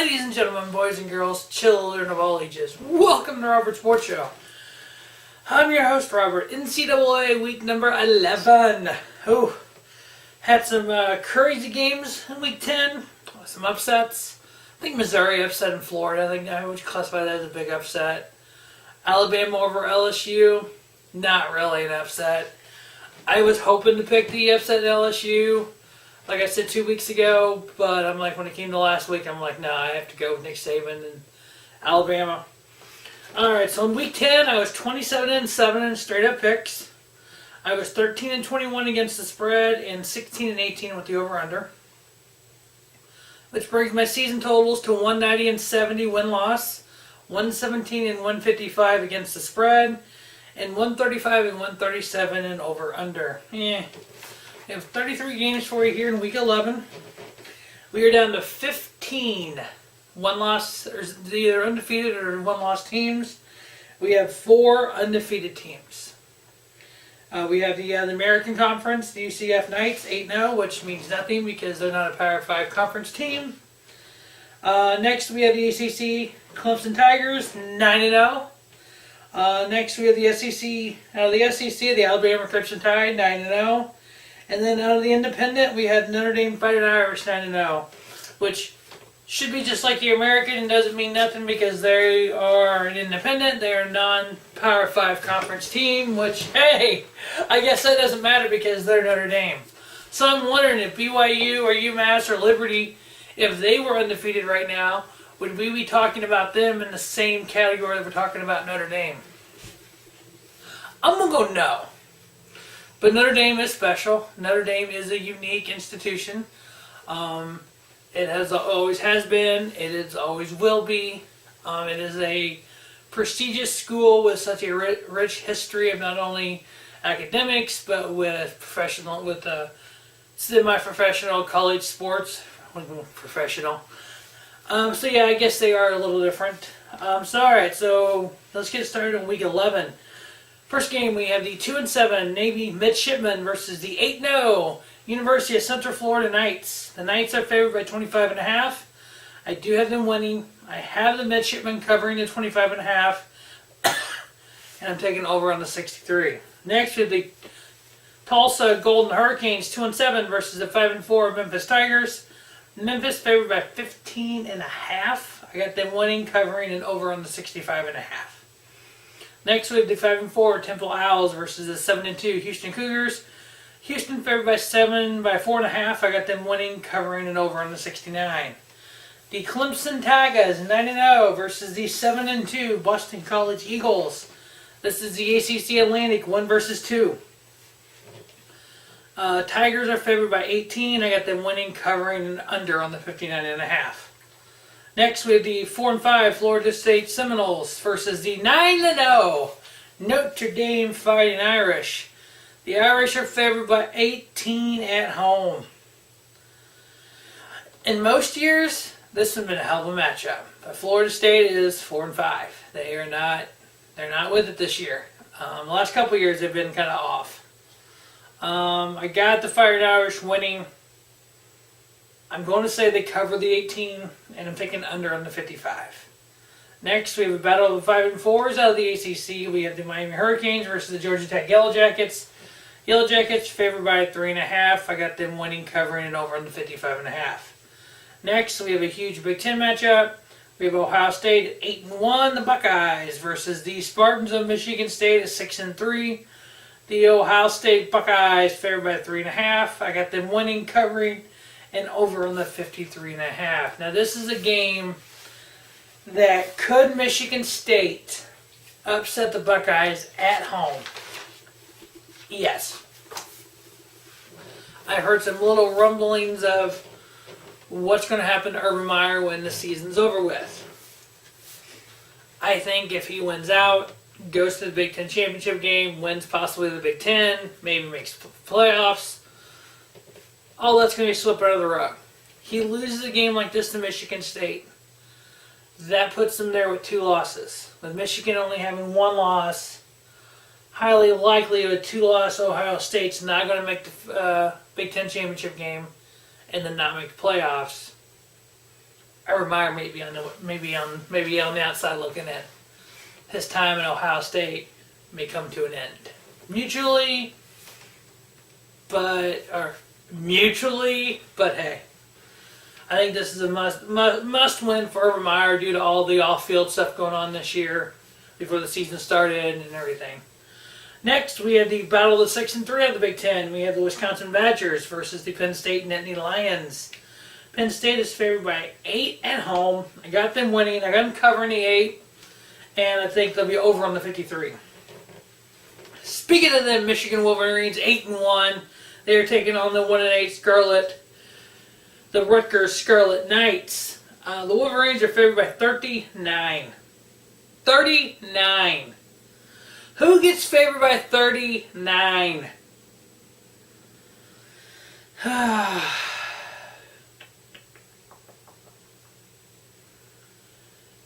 Ladies and gentlemen, boys and girls, children of all ages, welcome to Robert Sports Show. I'm your host, Robert. NCAA week number 11. Had some crazy games in week 10, some upsets. I think Missouri upset in Florida. I think I would classify that as a big upset. Alabama over LSU, not really an upset. I was hoping to pick the upset at LSU, like I said 2 weeks ago, but I'm like, when it came to last week, I'm like, nah, I have to go with Nick Saban and Alabama. Alright, so in week 10, I was 27-7 in straight up picks. I was 13-21 against the spread and 16-18 with the over-under. Which brings my season totals to 190-70 win-loss, 117-155 against the spread, and 135-137 in over-under. We have 33 games for you here in week 11. We are down to 15 one-loss, or either undefeated or one-loss teams. We have 4 undefeated teams. We have the American Conference, the UCF Knights, 8-0, which means nothing because they're not a Power 5 conference team. Next, we have the ACC Clemson Tigers, 9-0. Next, we have the SEC, the Alabama Crimson Tide, 9-0. And then out of the independent, we had Notre Dame Fighting Irish 9-0, which should be just like the American and doesn't mean nothing because they are an independent. They are a non-Power 5 conference team, which, hey, I guess that doesn't matter because they're Notre Dame. So I'm wondering if BYU or UMass or Liberty, if they were undefeated right now, would we be talking about them in the same category that we're talking about Notre Dame? I'm going to go no. But Notre Dame is special. Notre Dame is a unique institution. It always has been. It is always will be. It is a prestigious school with such a rich history of not only academics but with semi-professional college sports. Professional. So yeah, I guess they are a little different. Alright, so let's get started in week 11. First game, we have the 2-7 Navy Midshipmen versus the 8-0 University of Central Florida Knights. The Knights are favored by 25.5. I do have them winning. I have the Midshipmen covering the 25.5. And I'm taking over on the 63. Next, we have the Tulsa Golden Hurricanes 2-7 versus the 5-4 Memphis Tigers. Memphis favored by 15.5. I got them winning, covering, and over on the 65.5. Next, we have the 5-4 Temple Owls versus the 7-2 Houston Cougars. Houston favored by 4.5. I got them winning, covering, and over on the 69. The Clemson Tigers 9-0 versus the 7-2 Boston College Eagles. This is the ACC Atlantic 1 versus 2. Tigers are favored by 18. I got them winning, covering, and under on the 59.5. Next, we have the 4-5 Florida State Seminoles versus the 9-0 Notre Dame Fighting Irish. The Irish are favored by 18 at home. In most years, this would have been a hell of a matchup. But Florida State is 4-5. They're not with it this year. The last couple of years, they've been kind of off. I got the Fighting Irish winning. I'm going to say they cover the 18, and I'm taking under on the 55. Next, we have a battle of the 5-4s out of the ACC. We have the Miami Hurricanes versus the Georgia Tech Yellow Jackets. Yellow Jackets favored by 3.5. I got them winning, covering, and over on the 55.5. Next, we have a huge Big Ten matchup. We have Ohio State at 8-1, the Buckeyes, versus the Spartans of Michigan State at 6-3. The Ohio State Buckeyes favored by 3.5. I got them winning, covering, and over on the 53.5. Now this is a game that could Michigan State upset the Buckeyes at home. Yes. I heard some little rumblings of what's going to happen to Urban Meyer when the season's over with. I think if he wins out, goes to the Big Ten championship game, wins possibly the Big Ten, maybe makes playoffs, all that's going to be swept under the rug. He loses a game like this to Michigan State. That puts them there with 2 losses. With Michigan only having 1 loss, highly likely a 2-loss Ohio State's not going to make the Big Ten championship game and then not make the playoffs. Urban Meyer maybe on the outside looking in. His time in Ohio State may come to an end. Mutually, but hey. I think this is a must win for Urban Meyer due to all the off-field stuff going on this year before the season started and everything. Next, we have the battle of the 6 and 3 of the Big Ten. We have the Wisconsin Badgers versus the Penn State Nittany Lions. Penn State is favored by 8 at home. I got them winning. I got them covering the 8. And I think they'll be over on the 53. Speaking of the Michigan Wolverines, 8 and 1. They are taking on the 1 and 8 Scarlet, the Rutgers Scarlet Knights. The Wolverines are favored by 39. 39. Who gets favored by 39?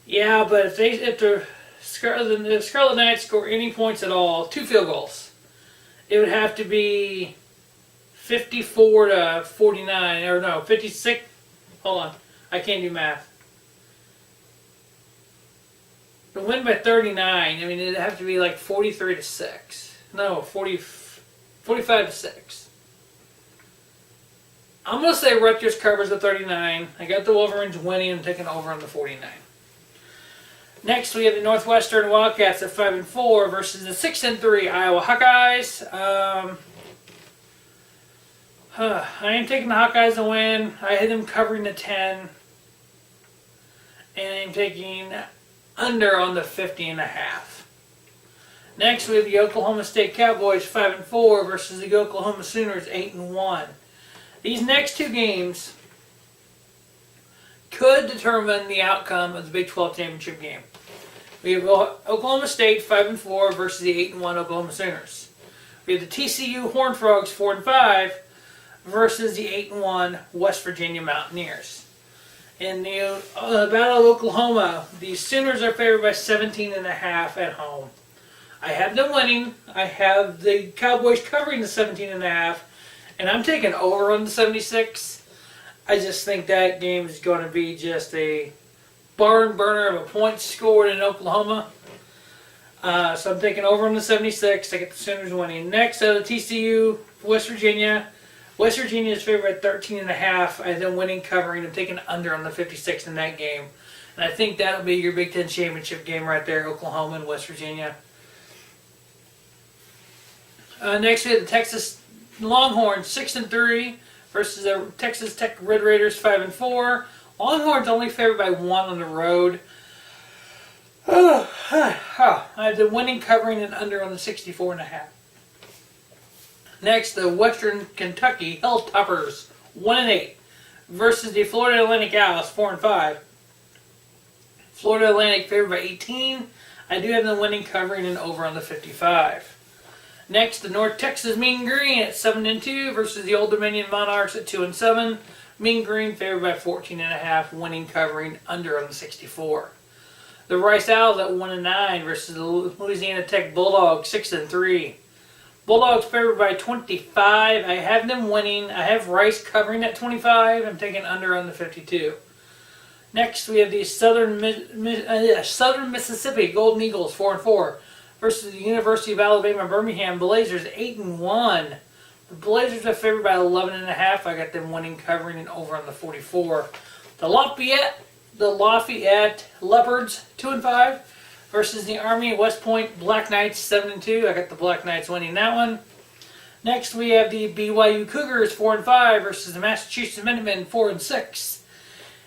Yeah, but if the Scarlet Knights score any points at all, 2 field goals, it would have to be 54 to 49, or no, 56. Hold on, I can't do math. To win by 39, I mean, it'd have to be like 43 to 6. No, 45 to 6. I'm going to say Rutgers covers the 39. I got the Wolverines winning and taking over on the 49. Next, we have the Northwestern Wildcats at 5 and 4 versus the 6 and 3 Iowa Hawkeyes. I am taking the Hawkeyes to win. I had them covering the 10. And I'm taking under on the 50.5. Next, we have the Oklahoma State Cowboys 5 and 4 versus the Oklahoma Sooners 8 and 1. These next 2 games could determine the outcome of the Big 12 championship game. We have Oklahoma State 5 and 4 versus the 8 and 1 Oklahoma Sooners. We have the TCU Horned Frogs 4 and 5 versus the 8 and 1 West Virginia Mountaineers. In the Battle of Oklahoma, the Sooners are favored by 17.5 at home. I have them winning. I have the Cowboys covering the 17.5, and I'm taking over on the 76. I just think that game is going to be just a barn burner of a point scored in Oklahoma. So I'm taking over on the 76. I get the Sooners winning. Next, the TCU, West Virginia. West Virginia is favored by 13.5. I have them winning, covering. I'm taking under on the 56 in that game. And I think that'll be your Big Ten championship game right there, Oklahoma and West Virginia. Next, we have the Texas Longhorns 6 and 3 versus the Texas Tech Red Raiders 5 and 4. Longhorns only favored by 1 on the road. I have the winning, covering, and under on the 64.5. Next, the Western Kentucky Hilltoppers 1 and 8 versus the Florida Atlantic Owls 4 and 5. Florida Atlantic favored by 18. I do have them winning, covering, and over on the 55. Next, the North Texas Mean Green at 7 and 2 versus the Old Dominion Monarchs at 2 and 7. Mean Green favored by 14.5, winning, covering, under on the 64. The Rice Owls at 1 and 9 versus the Louisiana Tech Bulldogs 6 and 3. Bulldogs favored by 25. I have them winning. I have Rice covering at 25. I'm taking under on the 52. Next, we have the Southern Mississippi Golden Eagles 4 and 4 versus the University of Alabama Birmingham Blazers 8 and 1. The Blazers are favored by 11.5. I got them winning, covering, and over on the 44. The Lafayette Leopards 2 and 5 versus the Army West Point Black Knights 7 and 2. I got the Black Knights winning that one. Next, we have the BYU Cougars 4 and 5 versus the Massachusetts Minutemen 4 and 6.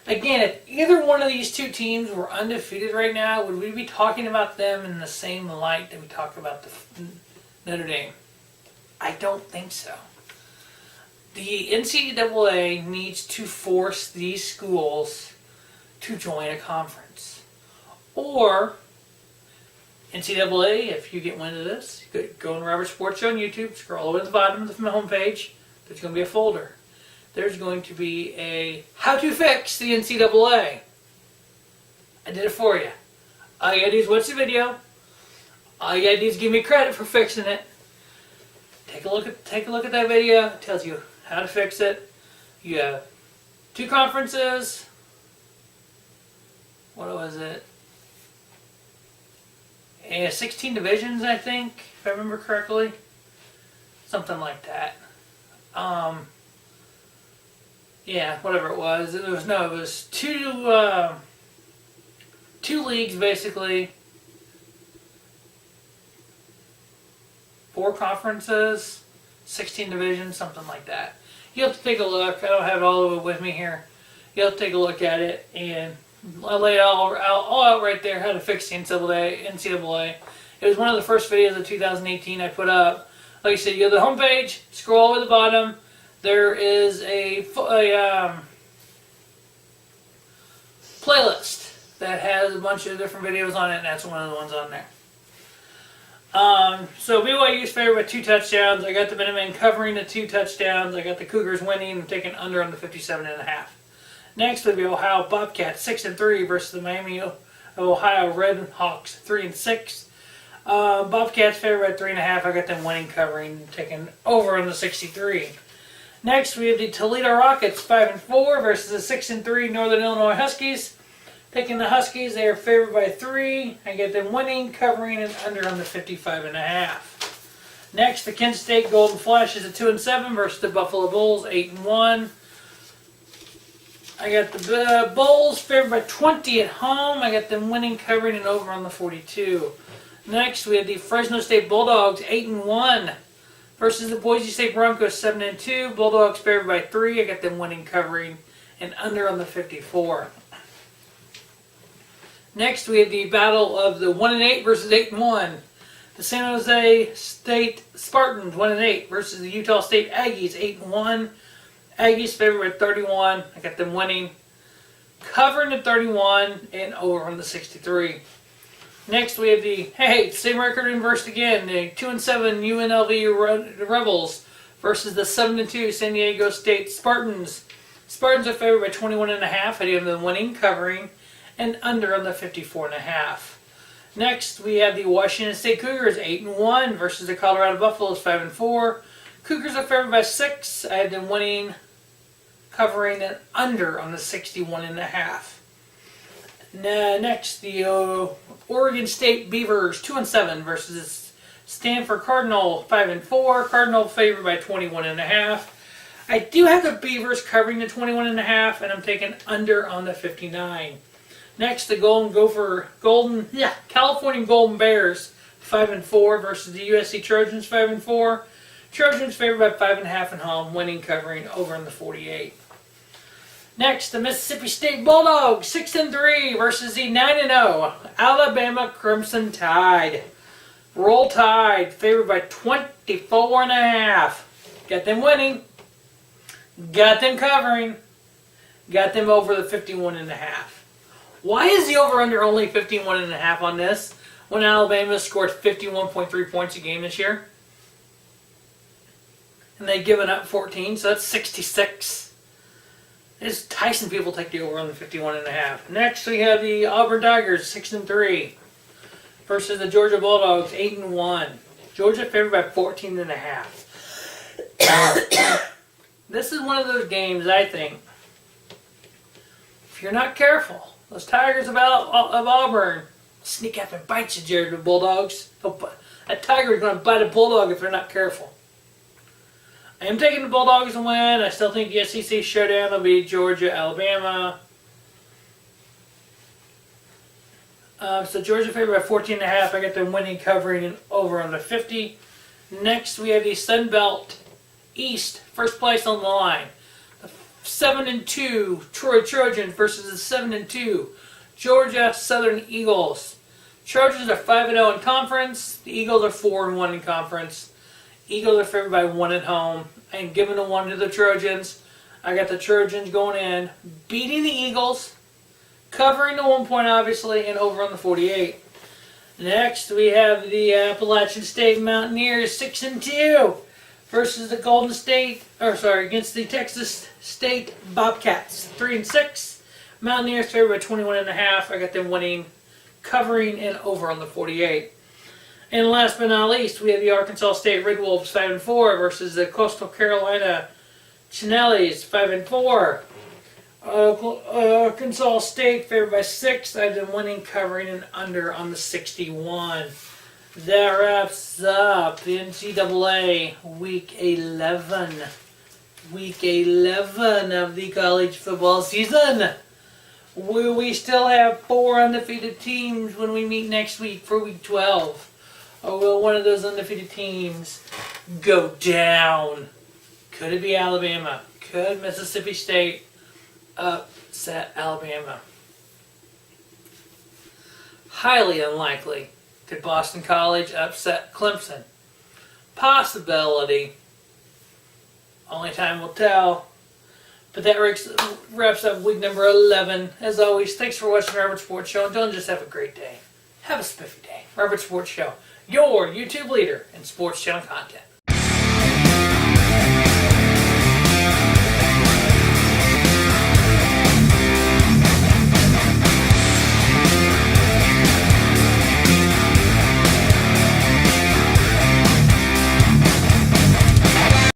Again, if either one of these 2 teams were undefeated right now, would we be talking about them in the same light that we talk about the Notre Dame? I don't think so. The NCAA needs to force these schools to join a conference. Or, NCAA, if you get wind of this, go on Robert Sports Show on YouTube, scroll over to the bottom of the homepage, there's going to be a folder. There's going to be a how to fix the NCAA. I did it for you. All you gotta do is watch the video. All you gotta do is give me credit for fixing it. Take a look at that video. It tells you how to fix it. You have 2 conferences, what was it? 16 divisions, I think, if I remember correctly. Something like that. Yeah, whatever it was. It was two leagues basically. 4 conferences, 16 divisions, something like that. You'll have to take a look. I don't have all of it with me here. You'll have to take a look at it, and I laid it all out right there how to fix the NCAA. It was one of the first videos of 2018 I put up. Like I said, you go to the homepage, scroll over the bottom. There is a playlist that has a bunch of different videos on it, and that's one of the ones on there. So BYU's favored by 2 touchdowns. I got the Minutemen covering the 2 touchdowns. I got the Cougars winning and taking under on the 57.5. Next would be Ohio Bobcats 6-3 versus the Miami of Ohio Red Hawks 3-6. Bobcats favored by 3.5. I got them winning, covering, taking over on the 63. Next we have the Toledo Rockets 5-4 versus the 6-3 Northern Illinois Huskies. Taking the Huskies, they are favored by 3. I get them winning, covering, and under on the 55.5. Next, the Kent State Golden Flashes at 2-7 versus the Buffalo Bulls 8-1. I got the Bulls favored by 20 at home. I got them winning, covering, and over on the 42. Next, we have the Fresno State Bulldogs 8-1 versus the Boise St Broncos 7-2. Bulldogs favored by 3. I got them winning, covering, and under on the 54. Next, we have the battle of the 1-8 versus 8-1. The San Jose State Spartans 1-8 versus the Utah State Aggies 8-1. Aggies favored by 31. I got them winning, covering the 31 and over on the 63. Next, we have the same record inversed again. The 2-7 UNLV Rebels versus the 7-2 San Diego State Spartans. Spartans are favored by 21.5. I have them winning, covering, and under on the 54.5. Next, we have the Washington State Cougars 8-1 versus the Colorado Buffaloes 5-4. Cougars are favored by 6. I have them winning, covering, and under on the 61.5. Next, the Oregon State Beavers 2-7 versus the Stanford Cardinal 5-4. Cardinal favored by 21.5. I do have the Beavers covering the 21.5, and I'm taking under on the 59. Next, the California Golden Bears 5-4 versus the USC Trojans 5-4. Trojans favored by 5.5 at home, winning, covering, over on the 48. Next, the Mississippi State Bulldogs 6-3 versus the 9-0 Alabama Crimson Tide. Roll Tide favored by 24.5. Got them winning, got them covering, got them over the 51.5. Why is the over-under only 51.5 on this when Alabama scored 51.3 points a game this year? And they've given up 14, so that's 66. It's Tyson people take the over on the 51.5. Next, we have the Auburn Tigers 6-3 versus the Georgia Bulldogs 8-1. Georgia favored by 14.5. This is one of those games, I think, if you're not careful, those Tigers of Auburn sneak up and bite you, Georgia Bulldogs. A Tiger is going to bite a Bulldog if they're not careful. I am taking the Bulldogs to win. I still think the SEC showdown will be Georgia, Alabama. So Georgia favored by 14.5. I got them winning, covering, and over on the 50. Next, we have the Sun Belt East, first place on the line. 7-2 Troy Trojans versus the 7-2 Georgia Southern Eagles. Trojans are 5-0 in conference. The Eagles are 4-1 in conference. Eagles are favored by 1 at home. I am giving the 1 to the Trojans. I got the Trojans going in, beating the Eagles, covering the 1 point obviously, and over on the 48. Next, we have the Appalachian State Mountaineers 6-2 versus the against the Texas State Bobcats 3-6. Mountaineers favored by 21.5. I got them winning, covering, and over on the 48. And last but not least, we have the Arkansas State Red Wolves 5-4 versus the Coastal Carolina Chinellis 5-4. Arkansas State favored by 6. I have them winning, covering, and under on the 61. That wraps up the NCAA Week 11. Week 11 of the college football season. We still have 4 undefeated teams when we meet next week for Week 12. Or will one of those undefeated teams go down? Could it be Alabama? Could Mississippi State upset Alabama? Highly unlikely. Could Boston College upset Clemson? Possibility. Only time will tell. But that wraps up week number 11. As always, thanks for watching Robert Sports Show. And don't just have a great day. Have a spiffy day. Robert Sports Show, your YouTube leader in sports channel content.